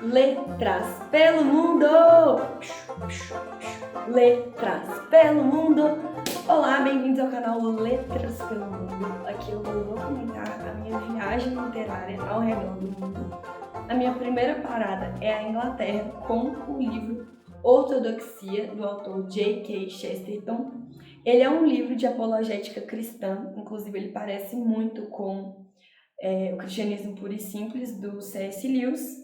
Letras pelo mundo! Letras pelo mundo! Olá, bem-vindos ao canal Letras pelo Mundo. Aqui eu vou comentar a minha viagem literária ao redor do mundo. A minha primeira parada é a Inglaterra com o livro Ortodoxia, do autor J.K. Chesterton. Ele é um livro de apologética cristã, inclusive ele parece muito com o Cristianismo Puro e Simples, do C.S. Lewis.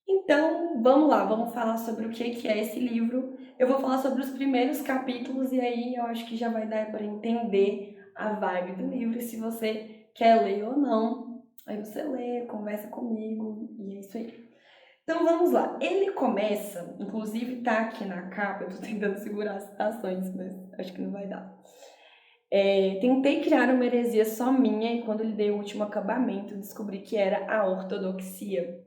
Então, vamos lá, vamos falar sobre o que é esse livro. Eu vou falar sobre os primeiros capítulos e aí eu acho que já vai dar para entender a vibe do livro, se você quer ler ou não. Aí você lê, conversa comigo e é isso aí. Então vamos lá, ele começa, inclusive tá aqui na capa, eu tô tentando segurar as citações, mas acho que não vai dar. Tentei criar uma heresia só minha e quando lhe dei o último acabamento descobri que era a ortodoxia.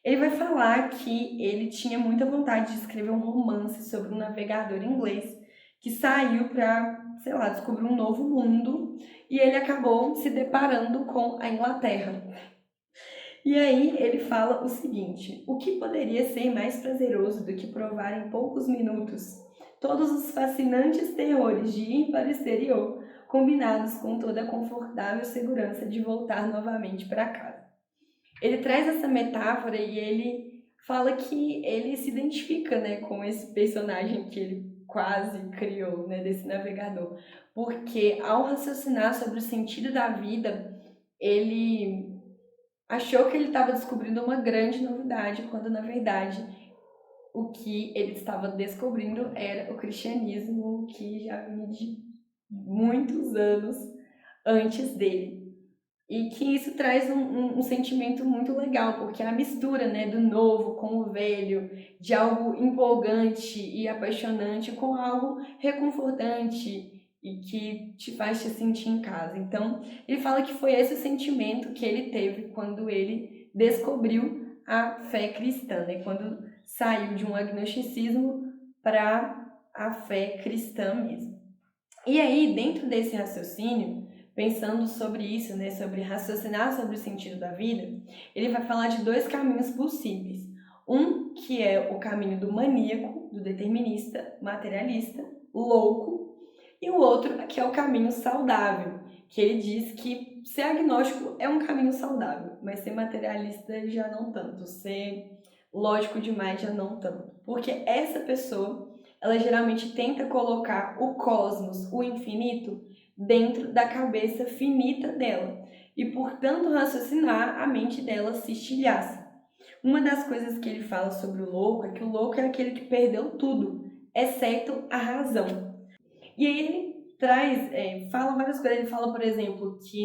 Ele vai falar que ele tinha muita vontade de escrever um romance sobre um navegador inglês que saiu para, descobrir um novo mundo e ele acabou se deparando com a Inglaterra. E aí ele fala o seguinte: o que poderia ser mais prazeroso do que provar em poucos minutos todos os fascinantes terrores de ir para o exterior, combinados com toda a confortável segurança de voltar novamente para casa. Ele traz essa metáfora e ele fala que ele se identifica, com esse personagem que ele quase criou, desse navegador. Porque ao raciocinar sobre o sentido da vida, ele achou que ele estava descobrindo uma grande novidade, quando na verdade o que ele estava descobrindo era o cristianismo, que já vinha de muitos anos antes dele. E que isso traz um sentimento muito legal, porque a mistura, do novo com o velho, de algo empolgante e apaixonante com algo reconfortante e que te faz te sentir em casa. Então, ele fala que foi esse o sentimento que ele teve quando ele descobriu a fé cristã, quando saiu de um agnosticismo para a fé cristã mesmo. E aí, dentro desse raciocínio, pensando sobre isso, sobre raciocinar sobre o sentido da vida, ele vai falar de dois caminhos possíveis. Um que é o caminho do maníaco, do determinista, materialista, louco, e o outro que é o caminho saudável, que ele diz que ser agnóstico é um caminho saudável, mas ser materialista já não tanto, ser lógico demais já não tanto. Porque essa pessoa, ela geralmente tenta colocar o cosmos, o infinito, dentro da cabeça finita dela e, portanto, raciocinar, a mente dela se estilhaça. Uma das coisas que ele fala sobre o louco é que o louco é aquele que perdeu tudo, exceto a razão. E aí ele fala várias coisas. Ele fala, por exemplo, que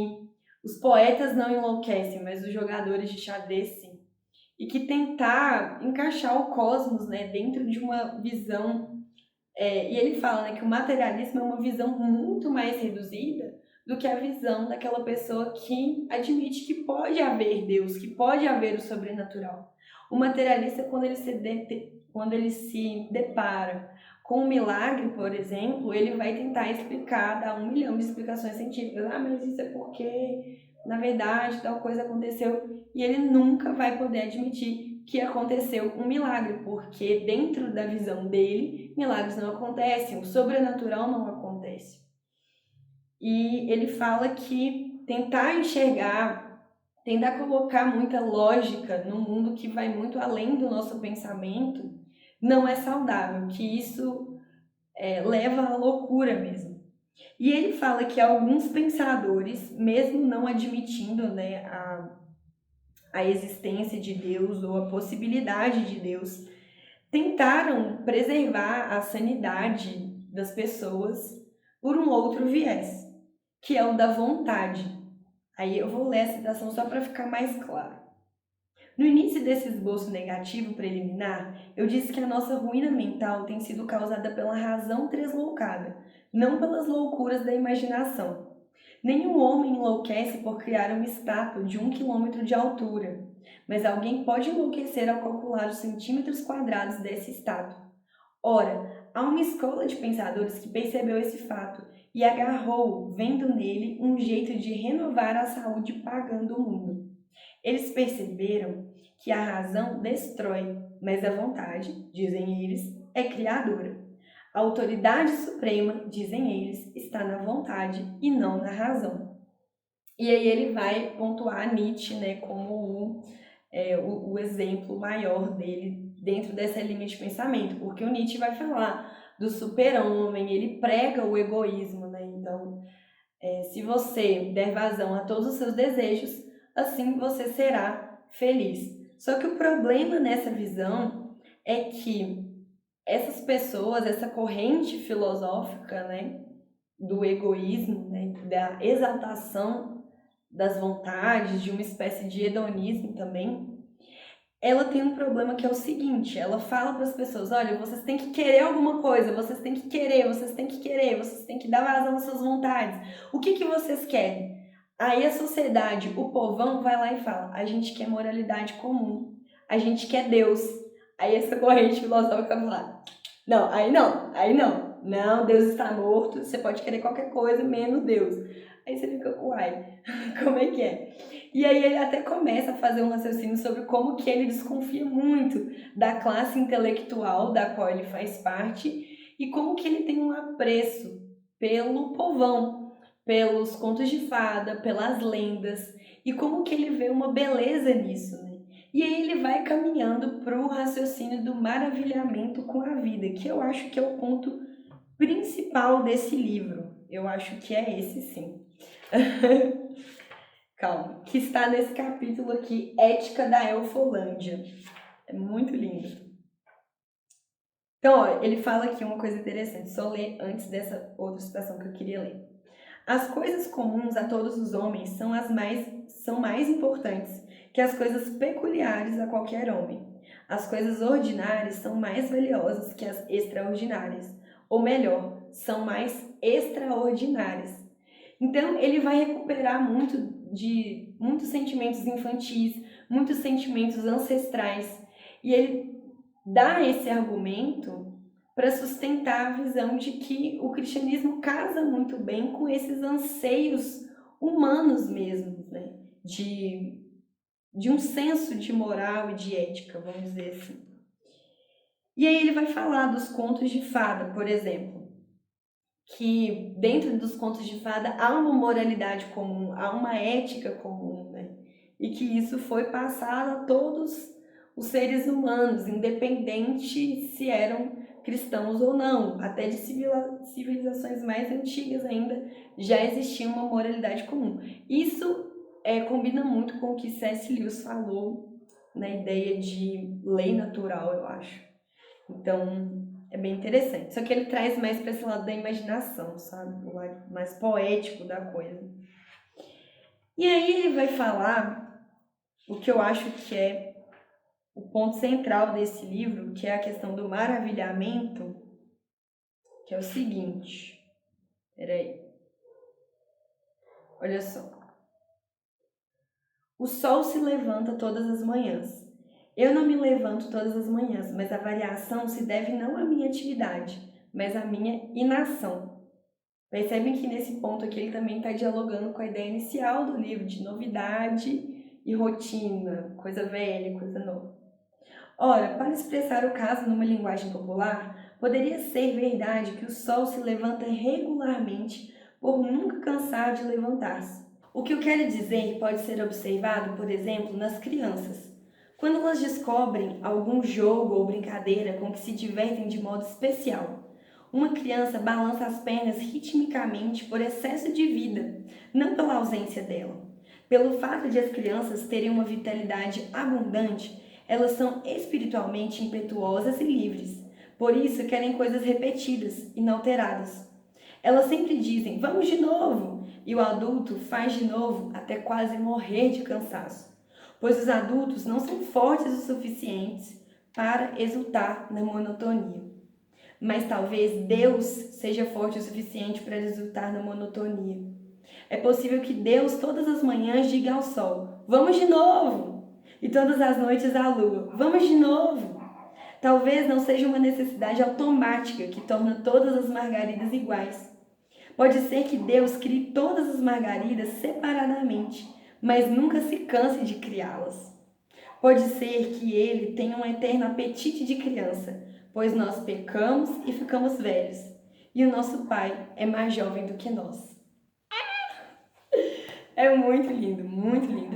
os poetas não enlouquecem, mas os jogadores de xadrez sim. E que tentar encaixar o cosmos, dentro de uma visão. E ele fala, que o materialismo é uma visão muito mais reduzida do que a visão daquela pessoa que admite que pode haver Deus, que pode haver o sobrenatural. O materialista, quando ele se depara com um milagre, por exemplo, ele vai tentar explicar, dar 1 milhão de explicações científicas. Mas isso é porque, na verdade, tal coisa aconteceu. E ele nunca vai poder admitir que aconteceu um milagre, porque dentro da visão dele, milagres não acontecem, o sobrenatural não acontece. E ele fala que tentar enxergar, tentar colocar muita lógica num mundo que vai muito além do nosso pensamento, não é saudável, que isso leva à loucura mesmo. E ele fala que alguns pensadores, mesmo não admitindo a existência de Deus ou a possibilidade de Deus, tentaram preservar a sanidade das pessoas por um outro viés, que é o da vontade. Aí eu vou ler a citação só para ficar mais claro. No início desse esboço negativo preliminar, eu disse que a nossa ruína mental tem sido causada pela razão tresloucada, não pelas loucuras da imaginação. Nenhum homem enlouquece por criar uma estátua de 1 quilômetro de altura, mas alguém pode enlouquecer ao calcular os centímetros quadrados dessa estátua. Ora, há uma escola de pensadores que percebeu esse fato e agarrou, vendo nele um jeito de renovar a saúde pagã do mundo. Eles perceberam que a razão destrói, mas a vontade, dizem eles, é criadora. A autoridade suprema, dizem eles, está na vontade e não na razão. E aí ele vai pontuar Nietzsche, né, como o exemplo maior dele dentro dessa linha de pensamento, porque o Nietzsche vai falar do super-homem, ele prega o egoísmo, né? Então, se você der vazão a todos os seus desejos, assim você será feliz. Só que o problema nessa visão é que essas pessoas, essa corrente filosófica, né, do egoísmo, né, da exaltação das vontades, de uma espécie de hedonismo também, ela tem um problema que é o seguinte, ela fala para as pessoas, olha, vocês têm que querer alguma coisa, vocês têm que querer, vocês têm que querer, vocês têm que dar vazão às suas vontades. O que vocês querem? Aí a sociedade, o povão, vai lá e fala, a gente quer moralidade comum, a gente quer Deus. Aí essa corrente filosófica vai lá, não, aí não, Deus está morto, você pode querer qualquer coisa, menos Deus. Aí você fica, uai, como é que é? E aí ele até começa a fazer um raciocínio sobre como que ele desconfia muito da classe intelectual da qual ele faz parte e como que ele tem um apreço pelo povão, pelos contos de fada, pelas lendas, e como que ele vê uma beleza nisso, né? E aí ele vai caminhando para o raciocínio do maravilhamento com a vida, que eu acho que é o ponto principal desse livro. Eu acho que é esse sim. Calma, que está nesse capítulo aqui, Ética da Elfolândia. É muito lindo. Então, ó, ele fala aqui uma coisa interessante, só ler antes dessa outra citação que eu queria ler. As coisas comuns a todos os homens são mais importantes que as coisas peculiares a qualquer homem. As coisas ordinárias são mais valiosas que as extraordinárias, ou melhor, são mais extraordinárias. Então, ele vai recuperar muitos sentimentos infantis, muitos sentimentos ancestrais, e ele dá esse argumento para sustentar a visão de que o cristianismo casa muito bem com esses anseios humanos mesmo, né? De um senso de moral e de ética, vamos dizer assim. E aí ele vai falar dos contos de fada, por exemplo, que dentro dos contos de fada há uma moralidade comum, há uma ética comum, né? E que isso foi passado a todos os seres humanos, independente se eram cristãos ou não. Até de civilizações mais antigas ainda já existia uma moralidade comum. Isso combina muito com o que C.S. Lewis falou na ideia de lei natural, eu acho. Então, é bem interessante. Só que ele traz mais para esse lado da imaginação, sabe? O lado mais poético da coisa. E aí ele vai falar o que eu acho que é o ponto central desse livro, que é a questão do maravilhamento, que é o seguinte. Peraí. Olha só. O sol se levanta todas as manhãs. Eu não me levanto todas as manhãs, mas a variação se deve não à minha atividade, mas à minha inação. Percebem que nesse ponto aqui ele também está dialogando com a ideia inicial do livro, de novidade e rotina, coisa velha, coisa nova. Ora, para expressar o caso numa linguagem popular, poderia ser verdade que o sol se levanta regularmente por nunca cansar de levantar-se. O que eu quero dizer pode ser observado, por exemplo, nas crianças. Quando elas descobrem algum jogo ou brincadeira com que se divertem de modo especial, uma criança balança as pernas ritmicamente por excesso de vida, não pela ausência dela. Pelo fato de as crianças terem uma vitalidade abundante, elas são espiritualmente impetuosas e livres. Por isso, querem coisas repetidas, inalteradas. Elas sempre dizem, vamos de novo, e o adulto faz de novo até quase morrer de cansaço. Pois os adultos não são fortes o suficientes para exultar na monotonia. Mas talvez Deus seja forte o suficiente para exultar na monotonia. É possível que Deus todas as manhãs diga ao sol, vamos de novo! E todas as noites à lua, vamos de novo! Talvez não seja uma necessidade automática que torna todas as margaridas iguais. Pode ser que Deus crie todas as margaridas separadamente, mas nunca se canse de criá-las. Pode ser que ele tenha um eterno apetite de criança, pois nós pecamos e ficamos velhos, e o nosso pai é mais jovem do que nós. É muito lindo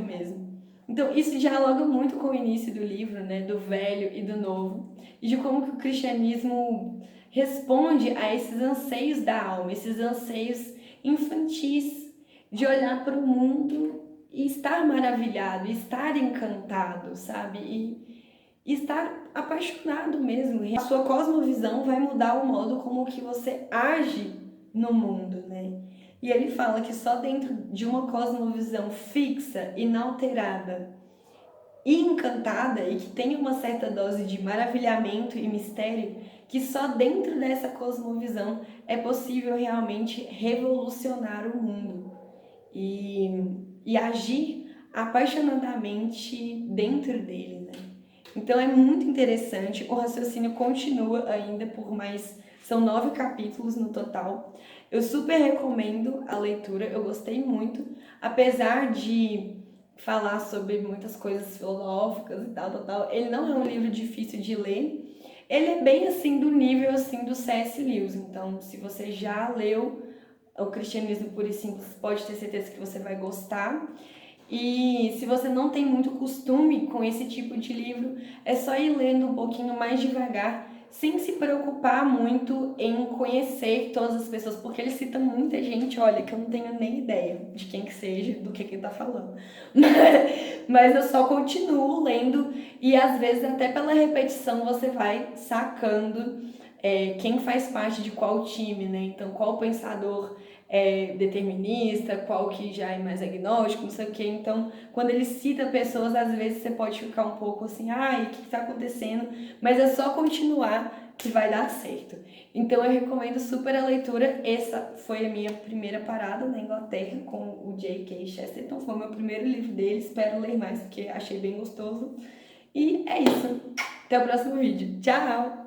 mesmo. Então, isso dialoga muito com o início do livro, né, do velho e do novo, e de como que o cristianismo responde a esses anseios da alma, esses anseios infantis de olhar para o mundo e estar maravilhado, estar encantado, sabe? E estar apaixonado mesmo. A sua cosmovisão vai mudar o modo como que você age no mundo, né? E ele fala que só dentro de uma cosmovisão fixa, inalterada e encantada, e que tem uma certa dose de maravilhamento e mistério, que só dentro dessa cosmovisão é possível realmente revolucionar o mundo e agir apaixonadamente dentro dele, né? Então é muito interessante, o raciocínio continua ainda por mais... São 9 capítulos no total. Eu super recomendo a leitura, eu gostei muito, apesar de falar sobre muitas coisas filosóficas e tal. Ele não é um livro difícil de ler. Ele é bem assim do nível assim do C.S. Lewis. Então, se você já leu O Cristianismo Puro e Simples, pode ter certeza que você vai gostar. E se você não tem muito costume com esse tipo de livro, é só ir lendo um pouquinho mais devagar, sem se preocupar muito em conhecer todas as pessoas, porque ele cita muita gente, olha, que eu não tenho nem ideia de quem que seja, do que ele tá falando. Mas eu só continuo lendo e às vezes até pela repetição você vai sacando quem faz parte de qual time, né? Então, qual pensador determinista, qual que já é mais agnóstico, não sei o quê. Então, quando ele cita pessoas, às vezes você pode ficar um pouco assim, ai, o que está acontecendo? Mas é só continuar que vai dar certo. Então, eu recomendo super a leitura. Essa foi a minha primeira parada na Inglaterra com o J.K. Chesterton. Foi o meu primeiro livro dele. Espero ler mais, porque achei bem gostoso. E é isso. Até o próximo vídeo. Tchau!